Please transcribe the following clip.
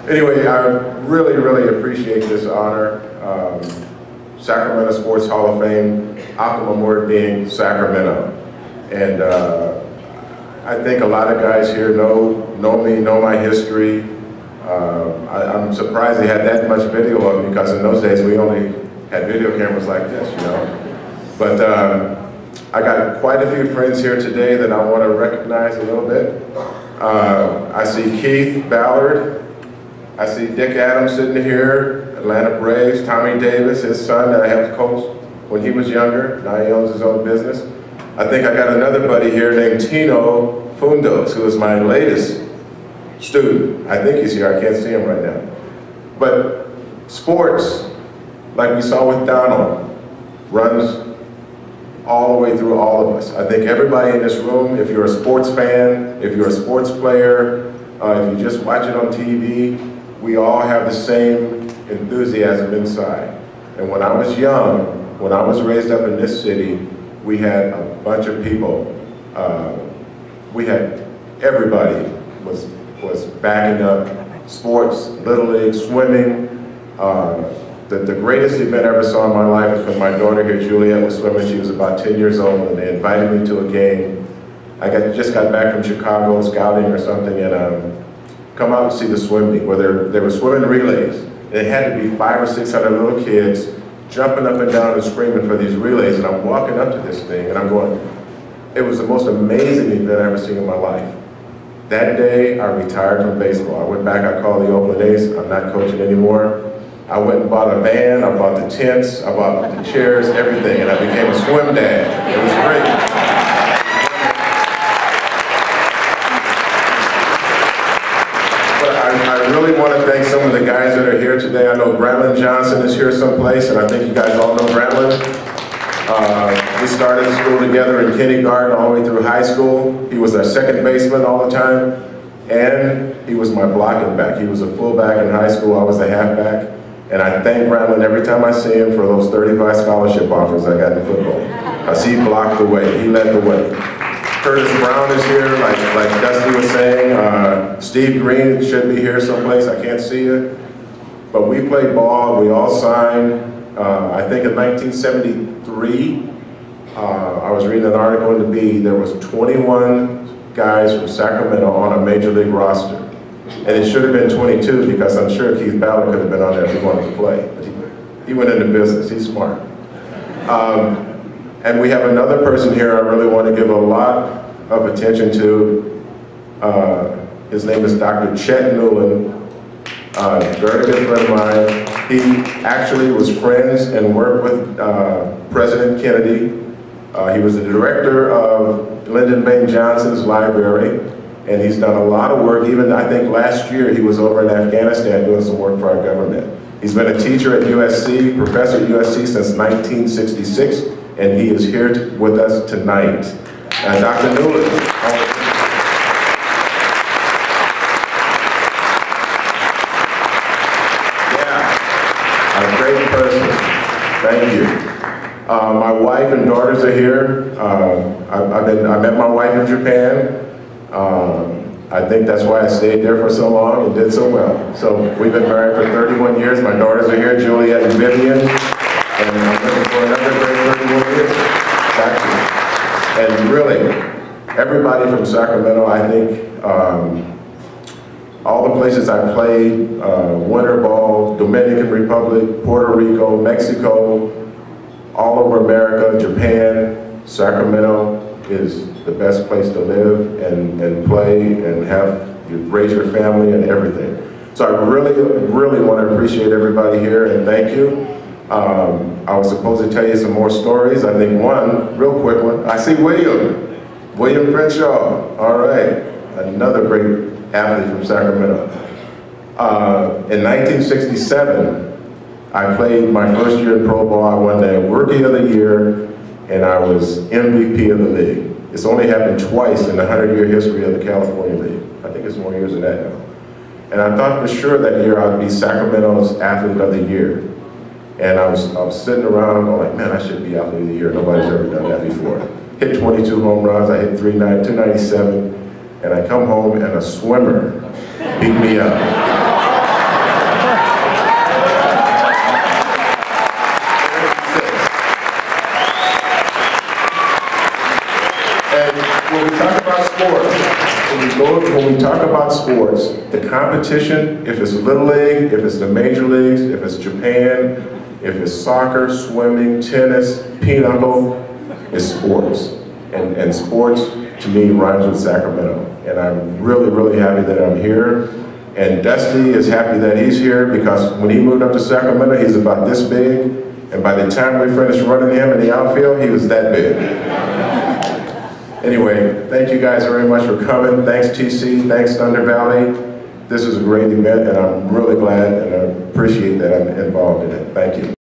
Anyway, I really, really appreciate this honor. Sacramento Sports Hall of Fame, optimum word being Sacramento. And I think a lot of guys here know me, know my history. I'm surprised they had that much video of me, because in those days we only had video cameras like this, you know. But I got quite a few friends here today that I want to recognize a little bit. I see Keith Ballard. I see Dick Adams sitting here, Atlanta Braves, Tommy Davis, his son that I helped coach when he was younger. Now he owns his own business. I think I got another buddy here named Tino Fundos, who is my latest student. I think he's here, I can't see him right now. But sports, like we saw with Donald, runs all the way through all of us. I think everybody in this room, if you're a sports fan, if you're a sports player, if you just watch it on TV, we all have the same enthusiasm inside. And when I was young, when I was raised up in this city, we had a bunch of people. Everybody was backing up sports, Little League, swimming. The greatest event I ever saw in my life was when my daughter here, Juliet, was swimming. She was about 10 years old, and they invited me to a game. I just got back from Chicago scouting or something, and come out and see the swim meet, where they were swimming relays. It had to be 500 or 600 little kids jumping up and down and screaming for these relays, and I'm walking up to this thing, and I'm going, it was the most amazing event I've ever seen in my life. That day, I retired from baseball. I went back, I called the Oakland A's, I'm not coaching anymore. I went and bought a van, I bought the tents, I bought the chairs, everything, and I became a swim dad. It was great. I really want to thank some of the guys that are here today. I know Grantland Johnson is here someplace, and I think you guys all know Grantland. We started school together in kindergarten all the way through high school. He was our second baseman all the time, and he was my blocking back. He was a fullback in high school, I was a halfback, and I thank Grantland every time I see him for those 35 scholarship offers I got in football. I see he blocked the way, he led the way. Curtis Brown is here, like Dusty was saying. Steve Green should be here someplace, I can't see you. But we played ball, we all signed. I think in 1973, I was reading an article in the Bee, there was 21 guys from Sacramento on a major league roster. And it should have been 22, because I'm sure Keith Ballard could have been on there if he wanted to play. But he went into business, he's smart. And we have another person here I really want to give a lot of attention to. His name is Dr. Chet Newland, very good friend of mine. He actually was friends and worked with President Kennedy. He was the director of Lyndon Baines Johnson's library, and he's done a lot of work. Even I think last year he was over in Afghanistan doing some work for our government. He's been a teacher at USC, professor at USC since 1966. And he is here with us tonight. Dr. Newland. Yeah, a great person. Thank you. My wife and daughters are here. I met my wife in Japan. I think that's why I stayed there for so long and did so well. So we've been married for 31 years. My daughters are here, Juliet and Vivian. And I'm looking for another great 31 years. And really, everybody from Sacramento, I think, all the places I played, Winter Ball, Dominican Republic, Puerto Rico, Mexico, all over America, Japan, Sacramento is the best place to live and play and raise your family and everything. So I really, really want to appreciate everybody here and thank you. I was supposed to tell you some more stories. I think one, real quick one. I see William Crenshaw. All right, another great athlete from Sacramento. In 1967, I played my first year in pro ball. I won the Rookie of the Year, and I was MVP of the league. It's only happened twice in the 100-year history of the California League. I think it's more years than that now. And I thought for sure that year I'd be Sacramento's Athlete of the Year. And I was sitting around going like, man, I should be Athlete of the Year. Nobody's ever done that before. Hit 22 home runs, I hit 297, and I come home and a swimmer beat me up. when we talk about sports, the competition, if it's Little League, if it's the major leagues, if it's Japan, if it's soccer, swimming, tennis, pinochle, it's sports. And sports, to me, rhymes with Sacramento. And I'm really, really happy that I'm here. And Dusty is happy that he's here because when he moved up to Sacramento, he's about this big. And by the time we finished running him in the outfield, he was that big. Anyway, thank you guys very much for coming. Thanks TC, thanks Thunder Valley. This is a great event and I'm really glad and I appreciate that I'm involved in it. Thank you.